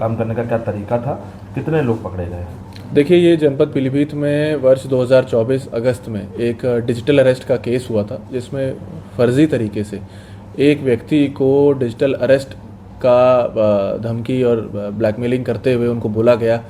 काम करने का क्या तरीका था, कितने लोग पकड़े गए? देखिए, ये जनपद पीलीभीत में वर्ष 2024 अगस्त में एक डिजिटल अरेस्ट का केस हुआ था, जिसमें फर्जी तरीके से एक व्यक्ति को डिजिटल अरेस्ट का धमकी और ब्लैकमेलिंग करते हुए उनको बोला गया,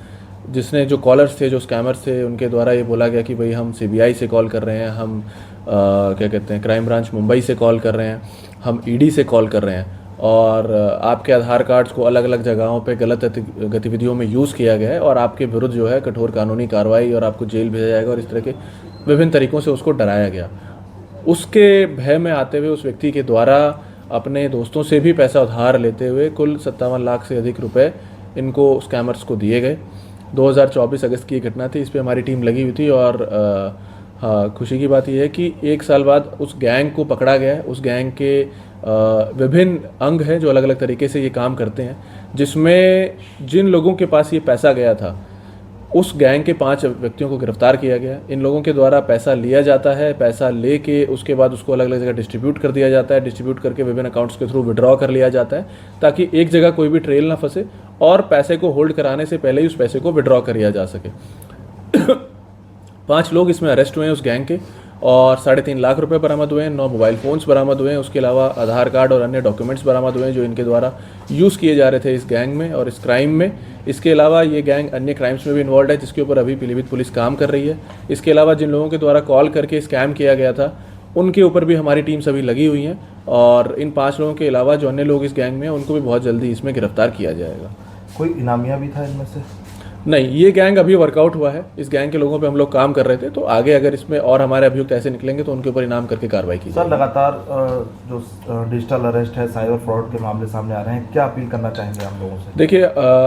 जिसने जो कॉलर्स थे, जो स्कैमर्स थे, उनके द्वारा ये बोला गया कि भाई हम सीबीआई से कॉल कर रहे हैं, हम क्या कहते हैं, क्राइम ब्रांच मुंबई से कॉल कर रहे हैं, हम ईडी से कॉल कर रहे हैं, और आपके आधार कार्ड्स को अलग अलग जगहों पे गलत गतिविधियों में यूज़ किया गया है और आपके विरुद्ध जो है कठोर कानूनी कार्रवाई और आपको जेल भेजा जाएगा, और इस तरह के विभिन्न तरीक़ों से उसको डराया गया। उसके भय में आते हुए उस व्यक्ति के द्वारा अपने दोस्तों से भी पैसा उधार लेते हुए कुल 57 लाख से अधिक रुपए इनको स्कैमर्स को दिए गए। 2024 अगस्त की ये घटना थी। इस पे हमारी टीम लगी हुई थी, और हाँ, खुशी की बात यह है कि एक साल बाद उस गैंग को पकड़ा गया है। उस गैंग के विभिन्न अंग हैं जो अलग अलग तरीके से ये काम करते हैं, जिसमें जिन लोगों के पास ये पैसा गया था, उस गैंग के 5 व्यक्तियों को गिरफ्तार किया गया। इन लोगों के द्वारा पैसा लिया जाता है, पैसा लेके उसके बाद उसको अलग अलग जगह डिस्ट्रीब्यूट कर दिया जाता है, डिस्ट्रीब्यूट करके विभिन्न अकाउंट्स के थ्रू विड्रॉ कर लिया जाता है, ताकि एक जगह कोई भी ट्रेल ना फंसे और पैसे को होल्ड कराने से पहले ही उस पैसे को विड्रॉ कर लिया जा सके। 5 लोग इसमें अरेस्ट हुए हैं उस गैंग के, और 3.5 लाख रुपए बरामद हुए हैं, 9 मोबाइल फ़ोन्स बरामद हुए हैं, उसके अलावा आधार कार्ड और अन्य डॉक्यूमेंट्स बरामद हुए हैं जो इनके द्वारा यूज़ किए जा रहे थे इस गैंग में और इस क्राइम में। इसके अलावा ये गैंग अन्य क्राइम्स में भी इन्वॉल्व है, जिसके ऊपर अभी पीलीभीत पुलिस काम कर रही है। इसके अलावा जिन लोगों के द्वारा कॉल करके स्कैम किया गया था, उनके ऊपर भी हमारी टीम सभी लगी हुई हैं, और इन 5 लोगों के अलावा जो अन्य लोग इस गैंग में हैं, उनको भी बहुत जल्दी इसमें गिरफ्तार किया जाएगा। कोई इनामिया भी था इनमें से? नहीं, ये गैंग अभी वर्कआउट हुआ है। इस गैंग के लोगों पे हम लोग काम कर रहे थे, तो आगे अगर इसमें और हमारे अभियुक्त ऐसे निकलेंगे तो उनके ऊपर इनाम करके कार्रवाई की सर, लगातार जो डिजिटल अरेस्ट है, साइबर फ्रॉड के मामले सामने आ रहे हैं, क्या अपील करना चाहेंगे हम लोगों से? देखिए,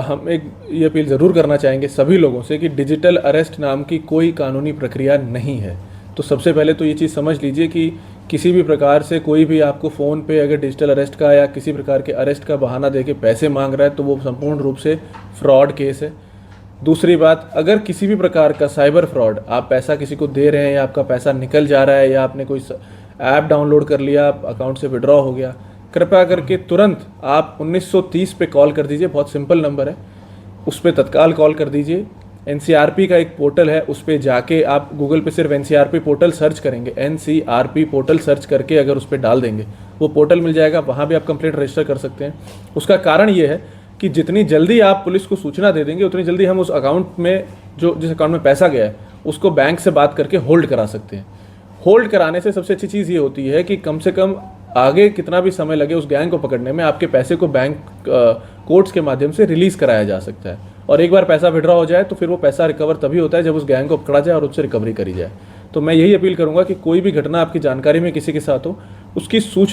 हम एक ये अपील ज़रूर करना चाहेंगे सभी लोगों से कि डिजिटल अरेस्ट नाम की कोई कानूनी प्रक्रिया नहीं है। तो सबसे पहले तो ये चीज़ समझ लीजिए कि किसी भी प्रकार से कोई भी आपको फ़ोन पे अगर डिजिटल अरेस्ट का या किसी प्रकार के अरेस्ट का बहाना देके पैसे मांग रहा है, तो वो संपूर्ण रूप से फ्रॉड केस है। दूसरी बात, अगर किसी भी प्रकार का साइबर फ्रॉड, आप पैसा किसी को दे रहे हैं या आपका पैसा निकल जा रहा है या आपने कोई ऐप डाउनलोड कर लिया, अकाउंट से विड्रॉ हो गया, कृपया करके तुरंत आप 1930 पे कॉल कर दीजिए। बहुत सिंपल नंबर है, उस पर तत्काल कॉल कर दीजिए। एनसीआरपी का एक पोर्टल है, उस पर जाके आप गूगल पे सिर्फ एनसीआरपी पोर्टल सर्च करेंगे, एनसीआरपी पोर्टल सर्च करके अगर उस पर डाल देंगे, वो पोर्टल मिल जाएगा, वहाँ भी आप कंप्लेंट रजिस्टर कर सकते हैं। उसका कारण ये है कि जितनी जल्दी आप पुलिस को सूचना दे देंगे, उतनी जल्दी हम उस अकाउंट में, जो जिस अकाउंट में पैसा गया है, उसको बैंक से बात करके होल्ड करा सकते हैं। होल्ड कराने से सबसे अच्छी चीज़ ये होती है कि कम से कम आगे कितना भी समय लगे उस गैंग को पकड़ने में, आपके पैसे को बैंक कोर्ट्स के माध्यम से रिलीज़ कराया जा सकता है। और एक बार पैसा विड्रॉ हो जाए तो फिर वो पैसा रिकवर तभी होता है जब उस गैंग को पकड़ा जाए और उससे रिकवरी करी जाए। तो मैं यही अपील करूँगा कि कोई भी घटना आपकी जानकारी में किसी के साथ हो, उसकी सूचना